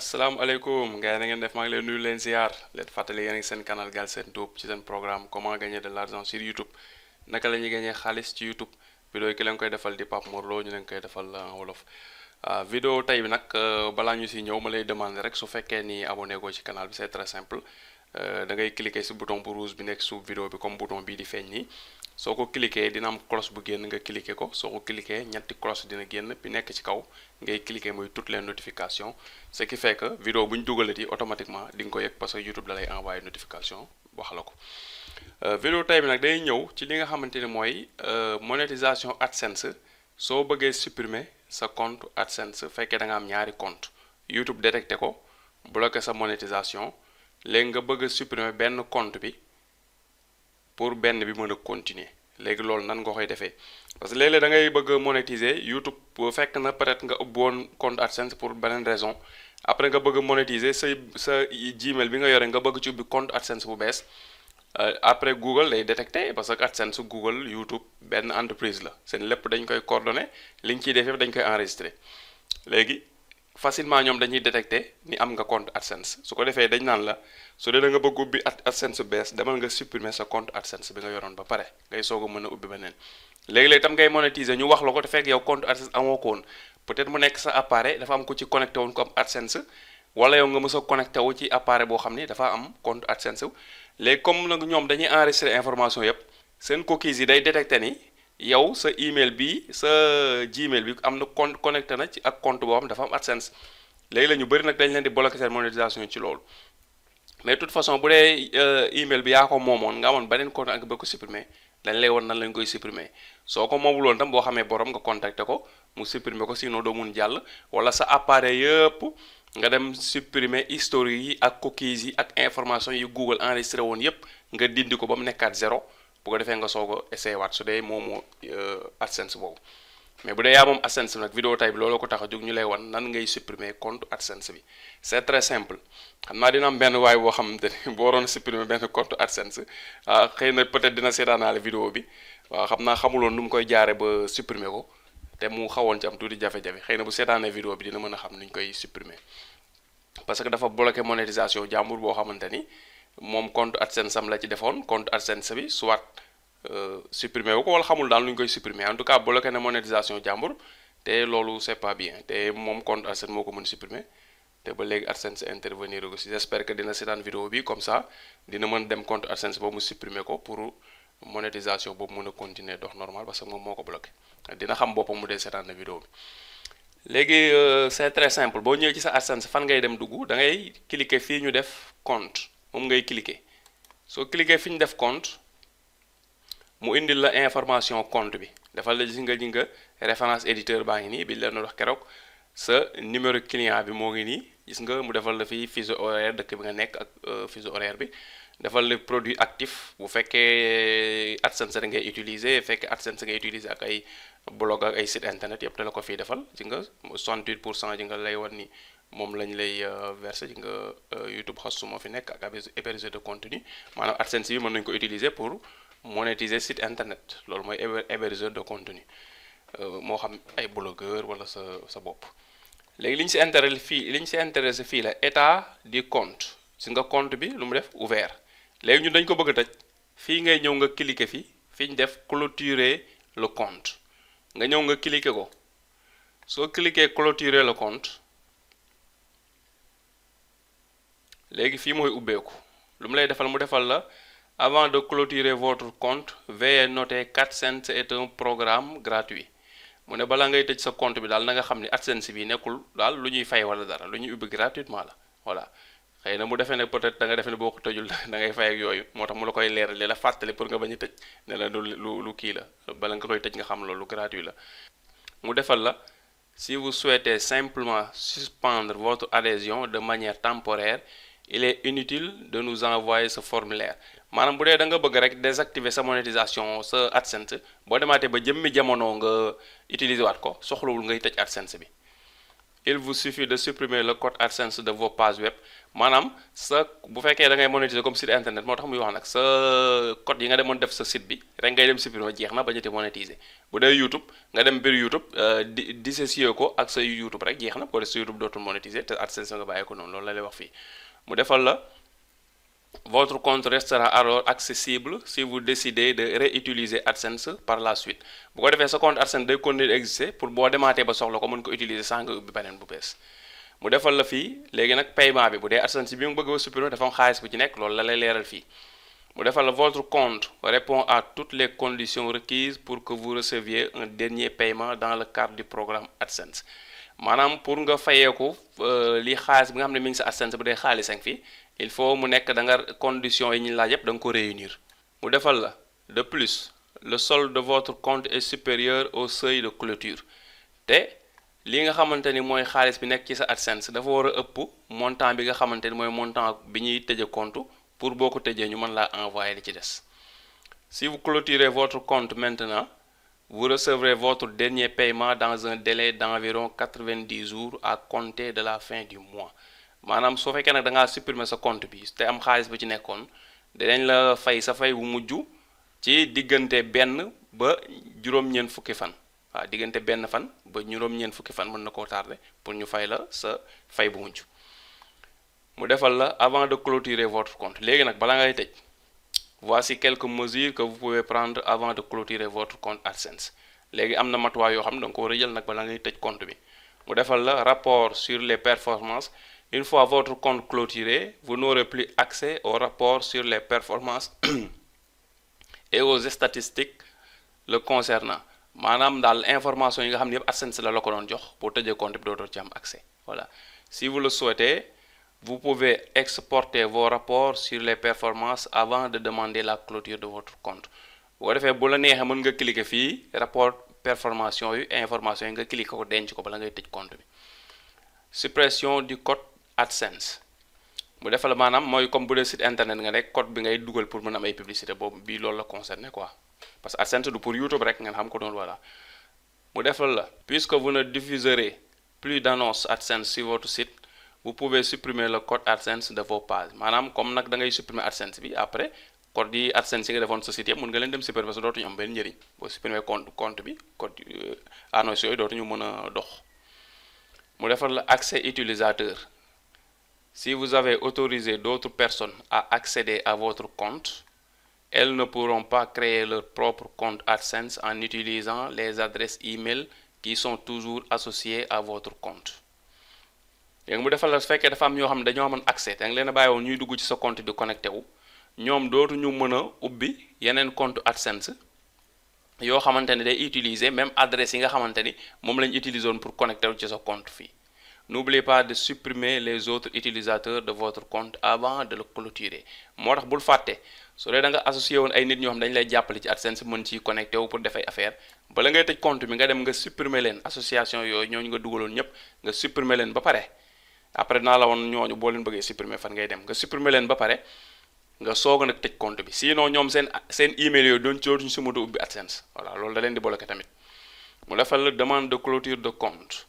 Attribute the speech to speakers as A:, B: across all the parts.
A: asalaamaaleykum gars yi na ngeen def maa ngi leen nuyu leen ziar leen fàttali yéen a ngi seen canal Galsen Tube ci seen programme comment gagner de l'argent sur YouTube naka la ñuy gagner xaalis ci YouTube vidéo yi ki leen koy defal di Pape Mor Lo ñu leen koy defal en wolof. Vidéo tey bi nag balaa ñu si ñëw ma lay demander rek su fekkee ni abonné ko ci canal bi c'est très simple da ngay cliquer si bouton bu rouge bi nekk suuf vidéo bi comme bouton bii di feeñ nii. soo ko cliquer dina am cloche bu génn nga cliquer ko soo ko cliquer ñetti cloche dina génn bi nekk ci kaw ngay cliquer mooy toutes les notifications ce qui fait que vidéo bu ñu dugalati automatiquement di nga ko yëg parce que YouTube da lay envoyer notification wax la ko. Vidéo tey bi nag day ñëw ci li nga xamante ni mooy monétisation AdSense soo bëggee supprimer sa compte AdSense fekkee da nga am ñaari compte YouTube détecté ko bloqué sa monétisation léegi nga bëgg a supprimer benn compte bi. pour benn bi mën a continuer léegi loolu nan nga koy defee parce que léeg-léeg da ngay bëgg a monétiser YouTube fekk na peut-être nga ubbi woon compte AdSense pour beneen raison après nga bëgg a monétiser sa Gmail bi nga yore nga bëgg ci ubbi compte AdSense bu bees après Google lay détecté parce que AdSense Google YouTube benn entreprise la seen lépp dañ koy coordonné li ñu ciy def yëpp dañ koy enregistré léegi facilement ñoom dañuy détecté ni am nga compte AdSense su ko defee dañ naan la su dee da nga bëgg ubbi AdSense bees demal nga supprimer sa compte AdSense bi nga yoroon ba pare ngay soog a mën a ubbi beneen léegi-léegi tam ngay monétiser ñu wax la ko te fekk yow compte AdSense amoo ko woon peut-être mu nekk sa appareil dafa am ko ci connecté woon ko am AdSense wala yow nga mës a connecté wu ci appareil boo xam ni dafa am compte AdSense léegi comme nag ñoom dañuy enregistrer information yëpp seen cookies yi day détecté ni yow sa email bi sa Gmail bi am na compte connecté na ci ak compte boo xam dafa am AdSense léegi la ñu bëri nag dañ leen di bloquer seen monétisation ci loolu mais de toute façon bu dee email bi yaa ko moomoon nga amoon beneen compte ak ba ko supprimer dañ lay won nan lañ koy supprimer soo ko moomuloon tam boo xamee borom nga contacté ko mu supprimer ko sinon doo mun jàll wala sa appareil yëpp nga dem supprimer historique yi ak cookies yi ak information yi Google enregistré woon yëpp nga dindi ko ba mu nekkaat zéro bu ko defee nga soog a essayé waat su dee moomoo AdSense boobu mais bu dee yaa moom AdSense nag vidéo tay bi loolu ko tax a jóg ñu lay wan nan ngay supprimer compte AdSense bi c'est très simple xam naa dina am benn waay boo xamante ni boo waroon supprimer benn compte AdSense xëy na peut-être dina seetaanaale vidéo bi waaw xam naa xamuloon nu mu koy jaare ba supprimer ko te mu xawoon ci am tuuti jafe-jafe xëy na bu seetaanee vidéo bi dina mën a xam nu ñu koy supprimer parce que dafa bloqué monétisation jàmbur boo xamante ni moom compte AdSense am la ci defoon compte AdSense bi soit supprimer wu ko wala xamul daal nu ñu koy supprimer en tout cas bloqué na monétisation jàmbur te loolu c'est pas bien te moom compte AdSense moo ko mën supprimer te ba léegi AdSense intervenir aussi j'espère que dina seetaan vidéo bi comme ça dina mën dem compte AdSense boobu mu supprimer ko pour monétisation boobu mën a continuer dox normal parce que moom moo ko bloqué dina xam boppam mu dee seetaan na vidéo bi léegi c'est très simple boo ñëwee ci sa AdSense fan ngay dem dugg da ngay cliquer fii ñu def compte moom ngay cliquer soo cliquer fi ñu def compte mu indil la information compte bi dafal la gis nga référence éditeur baa ngi nii bi leen wax keroog sa numéro client bi moo ngi nii gis nga mu defal la fii fuseau horaire dëkk bi nga nekk ak fuseau horaire bi defal la produit actif bu fekkee AdSense da ngay utiliser fekkee AdSense ngay utiliser ak ay blog ak ay site internet yëpp te la ko fii defal ci nga 68% ji nga lay wan ni moom lañ lay verser ci nga YouTube host moo fi nekk ak hébergeur de contenu maanaam AdSense bi mën nañu ko utiliser pour monétiser site internet loolu mooy hébergeur de contenu moo xam ay blogueur wala sa bopp léegi li ñu si intéressé fii la état du compte si nga compte bi lu mu def ouvert léegi ñun dañ ko bëgg a tëj fii ngay ñëw nga cliquer fi ñu def clôturer le compte nga ñëw nga cliquer ko soo cliquer clôturer le compte léegi fii mooy ubbeeku lu mu lay defal mu defal la avant de clôturer votre compte veuillez noter qu'AdSense est un programme gratuit mu ne balaa ngay tëj sa compte bi daal na nga xam ni AdSense bi nekkul daal lu ñuy fay wala dara lu ñuy ubbi gratuitement la voilà xëy na mu defee ne peut-être da nga defee ne boo ko tëjul da ngay fay ak yooyu moo tax mu la koy leeral li la fàttali pour nga bañ a tëj ne la lu kii la bala nga koy tëj nga xam loolu gratuit la mu defal la si vous souhaitez simplement suspendre votre adhésion de manière temporaire il est inutile de nous envoyer ce formulaire maanaam bu dee da nga bëgg rek désactiver sa monétisation sa AdSense boo demaatee ba jëmmi jamono nga utiliser waat ko soxlawul ngay tëj AdSense bi il vous suffit de supprimer le code AdSense de vos pages web maanaam sa bu fekkee da ngay monétiser comme site internet moo tax muy wax nag sa code yi nga demoon def sa site bi rek ngay dem supprimer jeex na bañati monétiser bu dee YouTube nga dem biir YouTube dissocier ko ak sa YouTube rek jeex na ko def sa YouTube dootul monétiser te AdSense nga bàyyi ko noonu loolu la lay wax fii mu defal la votre compte restera alors accessible si vous décidez de réutiliser AdSense par la suite bu ko defee sa compte AdSense day continuer d'exister pour boo demaatee ba soxla ko mën ko utiliser sans nga ubbi beneen bu bees mu defal la fii léegi nag paiement bi bu dee AdSense bi mu bëgg a supprimer dafa am xaalis bu ci nekk loolu la lay leeral fii mu defal la votre compte répond à toutes les conditions requises pour que vous receviez un dernier paiement dans le cadre du programme AdSense maanaam pour nga fayeeku li xaalis bi nga xam ne mi ngi sa AdSense bu dee xaalis ak fii il faut mu nekk da nga conditions yi ñu laaj yëpp da nga ko réunir mu defal la de plus le solde de votre compte est supérieur au seuil de clôture te li nga xamante ni mooy xaalis bi nekk ci sa AdSense dafa war a ëpp montant bi nga xamante ni mooy montant bi ñuy tëje compte pour boo ko tëjee ñu mën laa envoyer li ci des si vous clôturez votre compte maintenant vous recevrez votre dernier paiement dans un délai d'environ 90 jours à compter de la fin du mois maanaam soo fekkee nag da ngaa supprimer sa compte bi te am xaalis bu ci nekkoon dinañ la fay sa fay bu mujj ci diggante benn ba juróom-ñeent fukki fan waaw diggante benn fan ba juróom-ñeent fukki fan mën na koo tardé pour ñu fay la sa fay bu mujj mu defal la avant de clôturer votre compte léegi nag bala ngay tëj voici quelques mesures que vous pouvez prendre avant de clôturer votre compte AdSense léegi am na matuwaay yoo xam ne da nga ko war a jël nag bala ngay tëj compte bi mu defal la rapport sur les performances une fois votre compte clôturé vous n'aurez plus accès au rapport sur les performances et aux statistiques le concernant maanaam daal information yi nga xam ne yëpp AdSense la ko doon jox boo tëjee compte bi dootoo ci am accès voilà si vous le souhaitez vous pouvez exporter vos rapports sur les performances avant de demander la clôture de votre compte boo defee bu la neexee mën nga cliquer fii rapport performance yu information yi nga cliquer ko denc ko bala ngay tëj compte bi suppression du code AdSense mu defal maanaam mooy comme bu dee site internet nga nekk code bi ngay dugal pour mën am ay publicité boobu bii loolu la concerné quoi parce que AdSense du pour YouTube rek ngeen xam ko doon voilà mu defal la puisque vous ne diffuserez plus d'annonces AdSense sur votre site vous pouvez supprimer le code AdSense de vos pages maanaam comme nag da ngay supprimer AdSense bi après code yi AdSense yi nga defoon sa site yëpp mën nga leen dem supprimer parce que dootuñu am benn njëriñ boo supprimer compte bi code annonce yooyu dootuñu mën a dox mu defal la accès utilisateur si vous avez autorisé d'autres personnes à accéder à votre compte elles ne pourront pas créer leur propre compte AdSense en utilisant les adresses e-mail qui sont toujours associées à votre compte léegi mu defal la su fekkee dafa am ñoo xam ne dañoo amoon accès da nga leen a bàyyi woon ñuy dugg ci sa compte di connecté wu ñoom dootuñu mën a ubbi yeneen compte AdSense yoo xamante ne day utiliser même adresse yi nga xamante ni moom lañ utiliser woon pour connecté wu ci sa compte fii n'oubliez pas de supprimer les autres utilisateurs de votre compte avant de le clôturer moo tax bul fàtte su dee da nga associé woon ay nit ñoo xam dañu lay jàppale ci AdSense mën ci connecté wu pour def ay affaire bala ngay tëj compte bi nga dem nga supprimer leen association yooyu ñooñu nga dugaloon ñëpp nga supprimer leen ba pare après naa la woon ñooñu boo leen bëggee supprimer fan ngay dem nga supprimer leen ba pare nga soog a nag tëj compte bi sinon ñoom seen email yooyu doon cootuñu si mën a ubbi AdSense voilà loolu da leen di bloqué tamit mu defal la demande de clôture de compte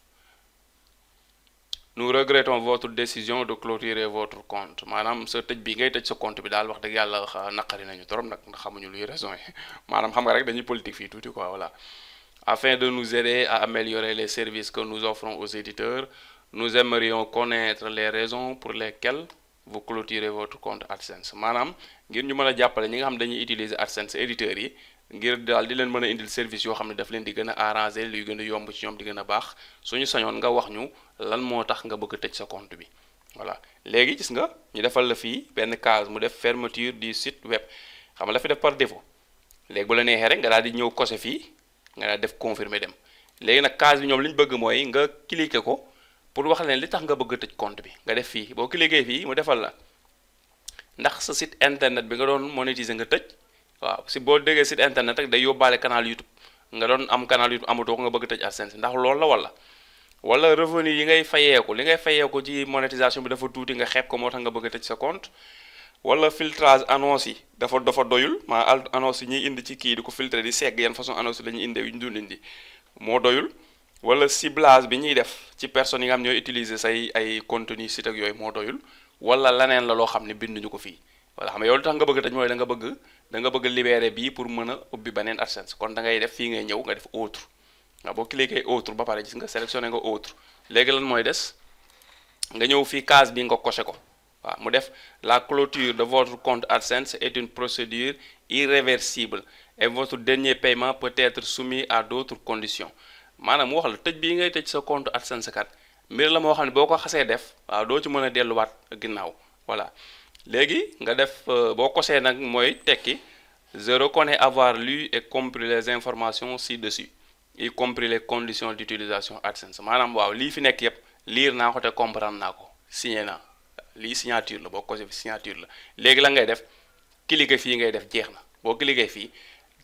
A: nous regrettons votre décision de clôturer votre compte maanaam sa tëj bi ngay tëj sa compte bi daal wax dëgg yàlla naqari nañu trop nag ndax xamuñu luy raison yi maanaam xam nga rek dañuy politique fii tuuti quoi voilà afin de nous aider à améliorer les services que nous offrons aux éditeurs nous aimerions connaître les raisons pour lesquelles vous clôturez votre compte AdSense maanaam ngir ñu mën a jàppale ñi nga xam dañuy utiliser AdSense éditeurs yi ngir daal di leen mën a indil service yoo xam ne daf leen di gën a arranger luy gën a yomb ci ñoom di gën a baax suñu sañoon nga wax ñu lan moo tax nga bëgg a tëj sa compte bi voilà léegi gis nga ñu defal la fii benn case mu def fermeture du site web xam nga la fi def par défaut léegi bu la neexee rek nga daal di ñëw coché fii nga daal def confirmer dem léegi nag case bi ñoom li ñu bëgg mooy nga cliquer ko pour wax leen li tax nga bëgg a tëj compte bi nga def fii boo cliquer fii mu defal la ndax sa site internet bi nga doon monétiser nga tëj waaw si boo déggee site internet rek day yóbbaale canal YouTube nga doon am canal YouTube amatoo ko nga bëgg a tëj AdSense ndax loolu la wala revenu yi ngay fayeeku li ngay fayeeku ci monétisation bi dafa tuuti nga xeeb ko moo tax nga bëgg a tëj sa compte wala filtrage annonce yi dafa doyul annonce yi ñuy indi ci kii di ko filtrer di segg yan façon annonce la ñuy indi yu ñu dul indi moo doyul wala ciblage bi ñuy def ci personnes yi nga xam ñooy utiliser say ay contenu site ak yooyu moo doyul, wala laneen la loo xam ne binduñu ko fii. wala xam nga yow lu tax nga bëgg tëj mooy da nga bëgg libérer bii pour mën a ubbi beneen AdSense, kon da ngay def fii ngay ñëw nga def autre. waaw boo cliquer autre ba pare gis nga sélectionné nga autre, léegi lan mooy des nga ñëw fii case bi nga coché ko. waaw mu def la clôture de votre compte AdSense est une procédure irréversible et votre dernier paiement peut être soumis à d'autres conditions. maanaam mu wax la tëj bii ngay tëj sa compte AdSense kat mbir la moo xam ne boo ko xasee def waaw doo ci mën a delluwaat ginnaaw. voilà léegi nga def boo kosee nag mooy tekki je reconnais avoir lu et compris les informations ci-dessus y compris les conditions d'utilisation AdSense. maanaam waaw lii fi nekk yépp lire naa ko te comprendre naa ko, signé naa. lii signature la boo kosee fi signature la. léegi la ngay def cliquer fii ngay def jeex na, boo cliquer fii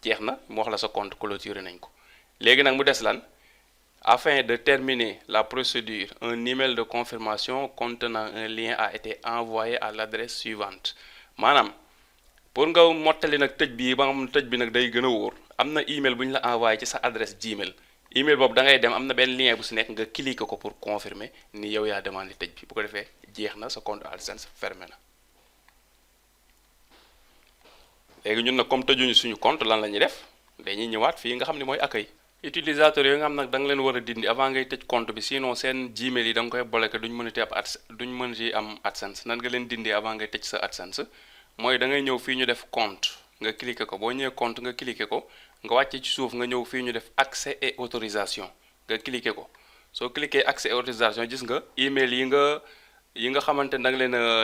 A: jeex na mu wax la sa compte clôturé nañ ko. léegi nag mu des lan, afin de terminer la procédure, un email de confirmation contenant un lien a été envoyé à l'adresse suivante. maanaam pour nga mottali nag tëj bii ba nga xam tëj bi nag day gën a wóor, am na email bu ñu la envoyé ci sa adresse Gmail. email boobu da ngay dem am na benn lien bu si nekk nga cliquer ko pour confirmer ni yow yaa demandé tëj bi, bu ko defee jeex na, sa compte AdSense fermé na. léegi ñun nag comme tëjuñu suñu compte lan la ñuy def, dañuy ñëwaat fii nga xam ne mooy accueil. utilisateur yooyu nga xam nag da nga leen war a dindi avant ngay tëj compte bi, sinon seen Gmail yi da nga koy bloqué duñ mën ci am AdSense. nan nga leen dindi avant ngay tëj sa AdSense mooy da ngay ñëw fii ñu def compte nga cliquer ko, boo ñëwee compte nga cliquer ko, nga wàcce ci suuf nga ñëw fii ñu def accès et autorisation nga cliquer ko. soo cliquer accès et autorisation gis nga email yi nga xamante ne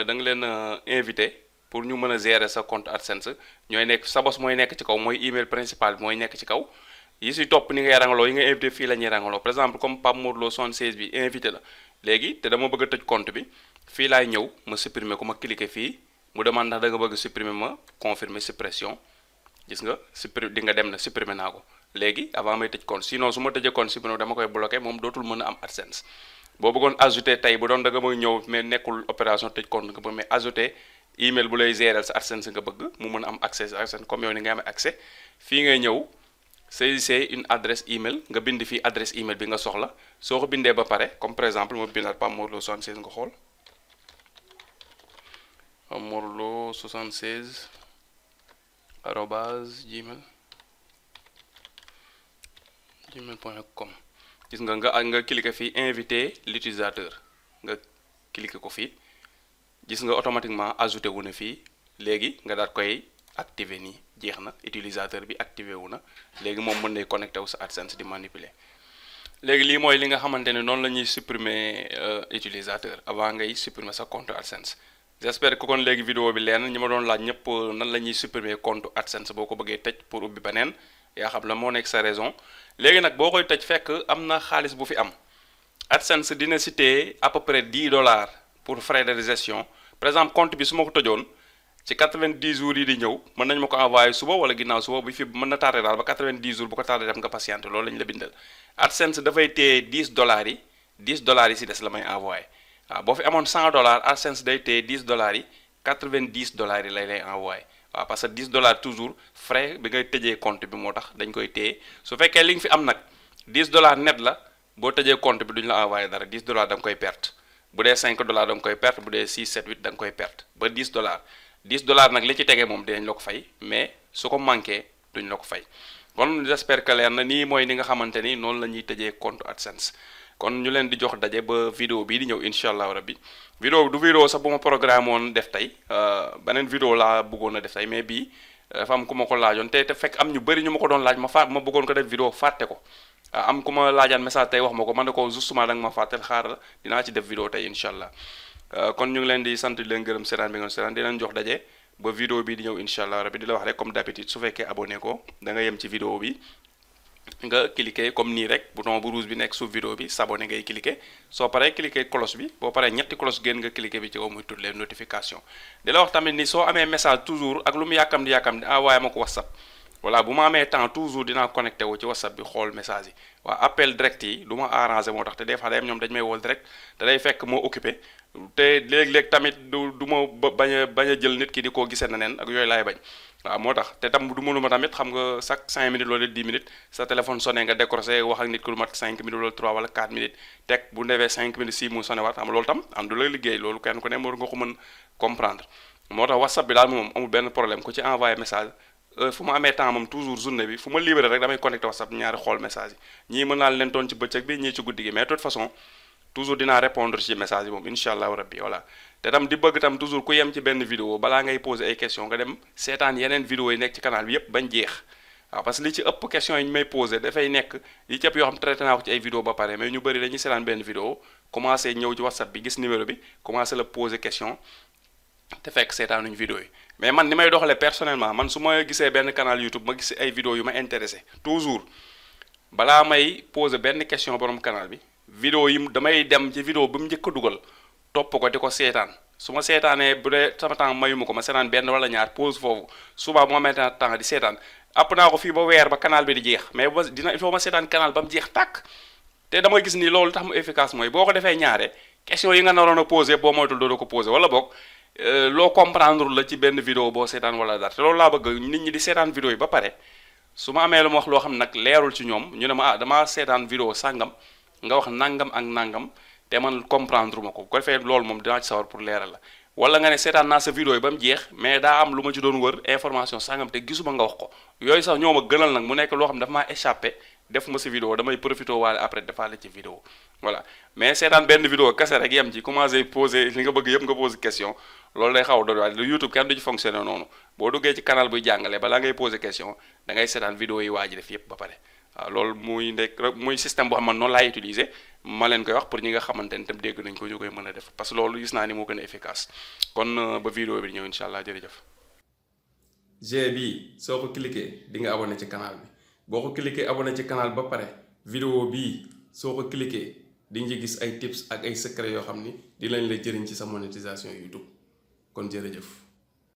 A: da nga leen invité pour ñu mën a gérer sa compte AdSense ñooy nekk sa bos mooy nekk ci kaw, mooy email principal bi mooy nekk ci kaw. yi si topp ni ngay rangaloo yi nga invité fii la ñuy rangaloo. par exemple comme Pape Mor Lo 76 bi invité la léegi te dama bëgg a tëj compte bi, fii laay ñëw ma supprimer ko, ma cliquer fii mu demande ndax da nga bëgg supprimer, ma confirmer suppression. gis nga di nga dem na supprimer naa ko léegi avant may tëj compte. sinon su ma tëjee compte supprimer dama koy bloqué, moom dootul mën a am AdSense. boo bëggoon ajouter tey bu doon da nga may ñëw mais nekkul opération tëj compte nga bëgg, mais ajouter email bu lay gérer sa AdSense nga bëgg mu mën a am accès AdSense comme yow ni nga amee accès. fii ngay ñëw saisissez une adresse email nga bind fii adresse email bi nga soxla. soo ko bindee ba pare comme par exemple ma bindal Pape Mor Lo 76 nga xool Pape Mor Lo 76 arobase gmail.com. gis nga cliquer fii inviter l'utilisateur nga cliquer ko fii, gis nga automatiquement ajouté wu na fii. léegi nga daal koy activer nii, jeex na, utilisateur bi activé wu na. léegi moom mën nay connecté wu sa AdSense di manipuler. léegi lii mooy li nga xamante ne noonu la ñuy supprimer utilisateur avant ngay supprimer sa compte AdSense. j'espère que kon léegi vidéo bi leer na, ñi ma doon laaj ñëpp nan la ñuy supprimer compte AdSense boo ko bëggee tëj pour ubbi beneen, yaa xam la moo nekk sa raison. léegi nag boo koy tëj fekk am na xaalis bu fi am, AdSense dina citer à peu près $10 pour frais de gestion. par exemple compte bi su ma ko tëjoon ci 90 jours yi di ñëw mën nañ ma ko envoyé suba wala ginnaaw suba, bi fi mën na tardé daal ba 90 jours bu ko tardé dem nga patienté, loolu lañu la bindal. AdSense dafay téye $10 yi, $10 yi si des la may envoyé. waaw boo fi amoon $100 AdSense day téye $10 yi, $90 yi lay envoyé. waaw parce que $10 toujours frais bi ngay tëjee compte bi moo tax dañ koy téye. su fekkee li nga fi am nag $10 net la, boo tëjee compte bi duñu la envoyé dara, $10 da nga koy perte. bu dee $5 da nga koy perte, bu dee 6 7 8 da nga koy perte ba $10. $10 nag li ci tege moom dinañ la ko fay, mais su ko manqué duñ la ko fay. kon j'espère que leer na, nii mooy ni nga xamante ni noonu la ñuy tëjee compte AdSense. kon ñu leen di jox daje ba vidéo bii di ñëw incha allah rabbi. vidéo du vidéo sax bu ma programme woon def tey, beneen vidéo laa bëggoon a def tey, mais bii dafa am ku ma ko laajoon te fekk am ñu bëri ñu ma ko doon laaj ma bëggoon ko def vidéo fàtte ko. am ku ma laajaan message tey wax ma ko, man ne ko justement da nga ma fàttel, xaaral dinaa ci def vidéo tey incha allah. kon ñu ngi leen di sant di leen gërëm seetaan bi ngeen seetaan, di leen jox daje ba vidéo bi di ñëw incha allah rabbi. di la wax rek comme d'habitude su fekkee abonné ko da nga yem ci vidéo bi nga cliquer comme nii rek bouton bu rouge bi nekk suuf vidéo bi s'abonner ngay cliquer. soo paree cliquer cloche bi, boo paree ñetti cloche génn nga cliquer bi ci kaw muy toutes les notifications. di la wax tamit ni soo amee message toujours ak lu mu yàkkam di envoyé ma ko WhatsApp. voilà bu ma amee temps toujours dinaa connecté wu ci WhatsApp bi xool message yi. waa appel direct yi du ma arrangé moo tax te des fois day am ñoom dañu may woo direct te day fekk moo occupé te léeg-léeg tamit du ma bañ a jël nit ki di ko gisee na neen ak yooyu laay bañ. waaw moo tax te tam du mënuma tamit xam nga chaque 5 minutes wala 10 minutes sa téléphone sonné nga décroché wax ak nit ku lu mat 5 minutes wala 3 wala 4 minutes teg bu ndewee 5 minutes 6 mu sonné waat xam nga loolu tam am du la liggéey loolu kenn ku ne war nga ko mën comprendre moo tax WhatsApp bi daal moom amul benn problème ku ci envoyé message fu ma amee temps moom toujours journée bi fu ma libéré rek damay connecté WhatsApp ñaari xool message yi ñii mën naa leen toon ci bëccëg bi ñii ci guddi gi mais de toute façon toujours dinaa répondre ci message yi moom incha allahu rabbi voilà te tam di bëgg tam toujours ku yem ci benn vidéo balaa ngay poser ay question nga dem seetaan yeneen vidéo yi nekk ci canal bi yépp bañ jeex waaw parce que li ci ëpp question yi ñu may poser dafay nekk yi ci ëpp yoo xam traité naa ko ci ay vidéo ba pare mais ñu bëri dañuy seetaan benn vidéo commencé ñëw ci WhatsApp bi gis numéro bi commencé la poser question te fekk seetaanuñ vidéo yi mais man ni may doxalee personnellement man su ma gisee benn canal YouTube ma gis ay vidéo yu ma intéressé toujours balaa may poser benn question borom canal bi vidéo yi damay dem ci vidéo bi mu njëkk a dugal topp ko di ko seetaan su ma seetaanee bu dee sama temps mayuma ko ma seetaan benn wala ñaar pause foofu suba bu ma amee temps di seetaan app naa ko fii ba weer ba canal bi di jeex mais ba dina il faut ma seetaan canal ba mu jeex tàkk te dama gis ni loolu tax mu efficace mooy boo ko defee ñaare question yi nga naroon a posé boo moytul doo ko posé wala boog loo comprendre la ci benn vidéo boo seetaan wala dara te loolu laa bëgg nit ñi di seetaan vidéo yi ba pare su ma amee lu ma wax loo xam nag leerul ci ñoom ñu ne ma damaa seetaan vidéo sàngam nga wax nangam ak nangam te man comprendre ma ko bu ko defee loolu moom dinaa ci sawar pour leeral la wala nga ne seetaan naa sa vidéo yi ba mu jeex mais daa am lu ma ci doon wër information sàngam te gisuma nga wax ko yooyu sax ñoo ma gënal nag mu nekk loo xam ne dafa maa échappé def ma si vidéo damay profité waale après defaale ci vidéo voilà mais seetaan benn vidéo kese rek yem ci commencé poser li nga bëgg yëpp nga poser question loolu day xaw a doon waaye lu YouTube kenn du ci fonctionner noonu boo duggee ci canal buy jàngale balaa ngay poser question da ngay seetaan vidéo yi waa ji def yëpp ba pare waaw loolu muy nekk muy système boo xam ne noonu laay utiliser ma leen koy wax pour ñi nga xamante ne tam dégg nañ ko ñu koy mën a def parce que loolu gis naa ni moo gën a efficace kon ba vidéo bi ñëw incha allah jërëjëf. G bii soo ko cliquer di nga abonné ci canal bi boo ko cliquer abonné ci canal ba pare vidéo bii soo ko cliquer di nga gis ay tips ak ay secret yoo xam ni di lañ la jëriñ ci sa monétisation YouTube kon jërëjëf.